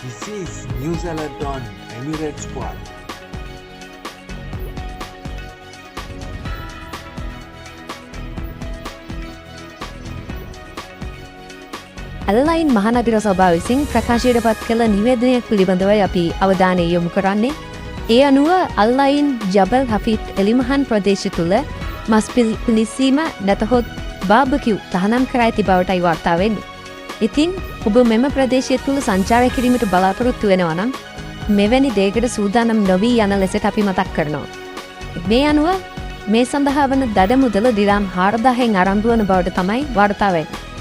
This is News Alert on Emirates One. ඇල්ලයින් මහනගර සභාව විසින් ප්‍රකාශයට පත් කළ නිවේදනයක් පිළිබඳවයි අපි අවධානය යොමු කරන්නේ. ඒ අනුව අල්ලයින් ජබල් හෆීට් එලිමහන් ප්‍රදේශ තුළ මස් පිලිස්සීම නැතහොත් බාබකිව් තහනම් කර ඇති බවටයි වාර්තා වෙන්නේ. ඉතින් ඔබ මෙම ප්‍රදේශය තුළ සංචාරය කිරීමට බලාපොරොත්තු වෙනවා නම් මෙවැනි දෙයකට සූදානම් නොවී යන ලෙසට අපි මතක් කරනවා. මේ අනුව මේ සඳහා වන දඩ මුදල දිරාම් 4000න් ආරම්භ වන බවට තමයි වාර්තා වෙන්නේ.